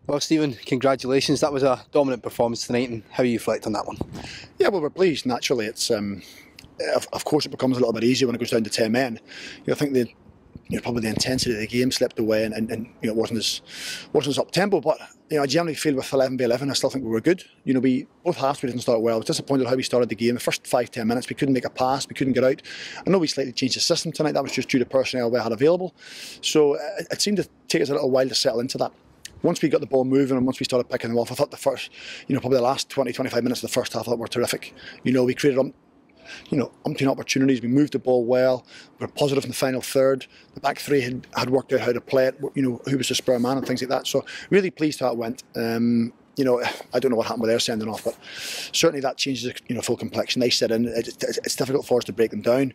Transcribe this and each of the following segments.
Well, Stephen, congratulations. That was a dominant performance tonight, and how you reflect on that one? Yeah, well, we're pleased. Naturally, it's of course it becomes a little bit easier when it goes down to 10 men. I think probably the intensity of the game slipped away, and it wasn't as up tempo. But I generally feel with 11v11, I still think we were good. We both halves we didn't start well. I was disappointed how we started the game. The first 5-10 minutes, we couldn't make a pass, we couldn't get out. I know we slightly changed the system tonight. That was just due to personnel we had available. So it seemed to take us a little while to settle into that. Once we got the ball moving and once we started picking them off, I thought the first, probably the last 20-25 minutes of the first half, I thought were terrific. We created umpteen opportunities. We moved the ball well. We were positive in the final third. The back three had worked out how to play it. Who was the spur man and things like that. So really pleased how it went. I don't know what happened with their sending off, but certainly that changes full complexion. They set in. It's difficult for us to break them down.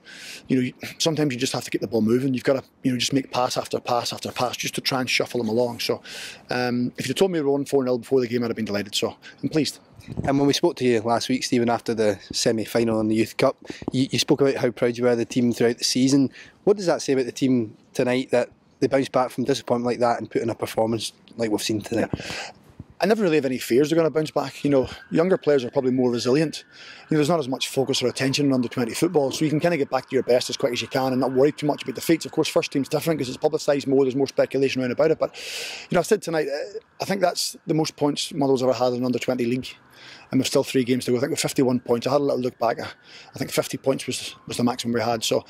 Sometimes you just have to get the ball moving. You've got to just make pass after pass after pass just to try and shuffle them along. So if you'd told me we were on 4-0 before the game, I'd have been delighted. So I'm pleased. And when we spoke to you last week, Stephen, after the semi-final in the Youth Cup, you spoke about how proud you were of the team throughout the season. What does that say about the team tonight, that they bounced back from disappointment like that and put in a performance like we've seen tonight? Yeah. I never really have any fears they're going to bounce back. Younger players are probably more resilient. There's not as much focus or attention in under-20 football, so you can kind of get back to your best as quick as you can and not worry too much about defeats. Of course, first team's different because it's publicised more, there's more speculation around about it. But, I've said tonight, I think that's the most points Motherwell's ever had in an under-20 league. And we've still 3 games to go. I think with 51 points, I had a little look back. I think 50 points was the maximum we had. So,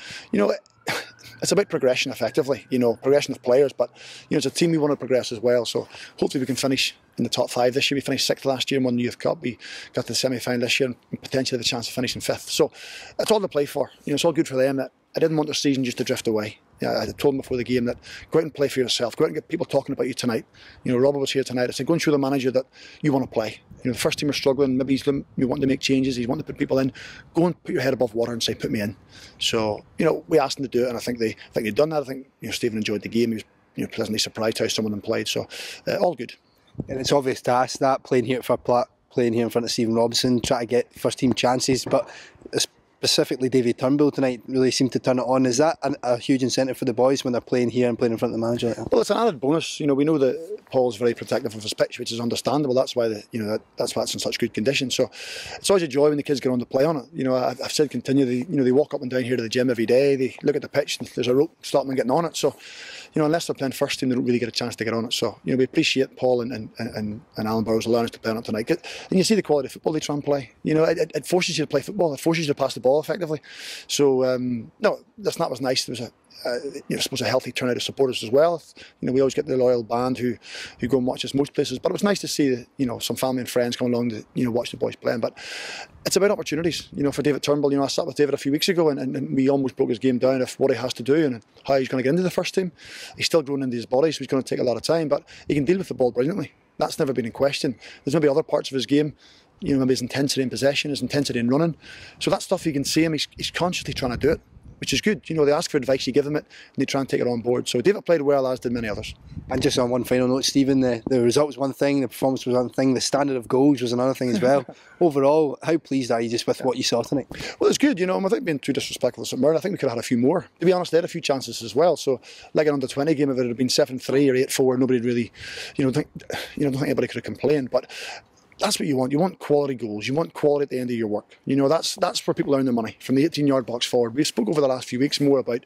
it's about progression effectively, progression of players, but as a team we want to progress as well. So hopefully we can finish in the top 5 this year. We finished 6th last year and won the Youth Cup. We got to the semi-final this year and potentially the chance of finishing 5th. So it's all to play for. It's all good for them. I didn't want their season just to drift away. I told them before the game that go out and play for yourself. Go out and get people talking about you tonight. Robert was here tonight. I said, go and show the manager that you want to play. The first team are struggling. Maybe he's wanting to make changes. He's wanting to put people in. Go and put your head above water and say, put me in. So, we asked them to do it, and I think they'd done that. I think, Stephen enjoyed the game. He was, pleasantly surprised how some of them played. So, all good. And it's obvious to ask that, playing here at Fir Park, playing here in front of Stephen Robinson, try to get first team chances, but specifically David Turnbull tonight really seemed to turn it on. Is that a huge incentive for the boys when they're playing here and playing in front of the manager? Well, it's an added bonus. We know that Paul's very protective of his pitch, which is understandable. That's why that's why it's in such good condition. So it's always a joy when the kids get on to play on it. I've said continually, they walk up and down here to the gym every day. They look at the pitch and there's a rope stopping them getting on it. So unless they're playing first team, they don't really get a chance to get on it. So we appreciate Paul and Alan Burrows allowing us to play on it tonight. And you see the quality of football they try and play. It forces you to play football. It forces you to pass the ball effectively. So no, that was nice. There was I suppose a healthy turnout of supporters as well. We always get the loyal band who go and watch us most places, but it was nice to see some family and friends come along to watch the boys playing. But it's about opportunities. For David Turnbull, I sat with David a few weeks ago and we almost broke his game down of what he has to do and how he's going to get into the first team. He's still growing into his body, so he's going to take a lot of time, but he can deal with the ball brilliantly. That's never been in question. There's maybe other parts of his game, maybe his intensity in possession, his intensity in running. So that stuff you can see him, he's consciously trying to do it, which is good. They ask for advice, you give them it, and they try and take it on board. So David played well, as did many others. And just on one final note, Stephen, the result was one thing, the performance was one thing, the standard of goals was another thing as well. Overall, how pleased are you just with what you saw tonight? Well, it's good. Without being too disrespectful to St Mirren, I think we could have had a few more. To be honest, they had a few chances as well. So, like an under-20 game, if it had been 7-3 or 8-4, nobody really, don't think anybody could have complained. But that's what you want. You want quality goals. You want quality at the end of your work. That's where people earn their money, from the 18-yard box forward. We spoke over the last few weeks more about,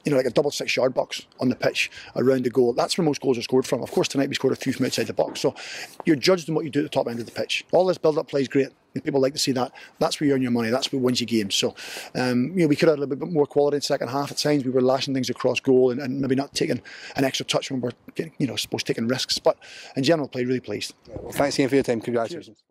like a double 6-yard box on the pitch around the goal. That's where most goals are scored from. Of course, tonight we scored a few from outside the box. So you're judged on what you do at the top end of the pitch. All this build-up play is great. People like to see that. That's where you earn your money. That's what wins you games. So, we could have had a little bit more quality in the second half at times. We were lashing things across goal and maybe not taking an extra touch when we're, supposed to taking risks. But in general, played really pleased. Well, thanks again for your time. Congratulations. Cheers.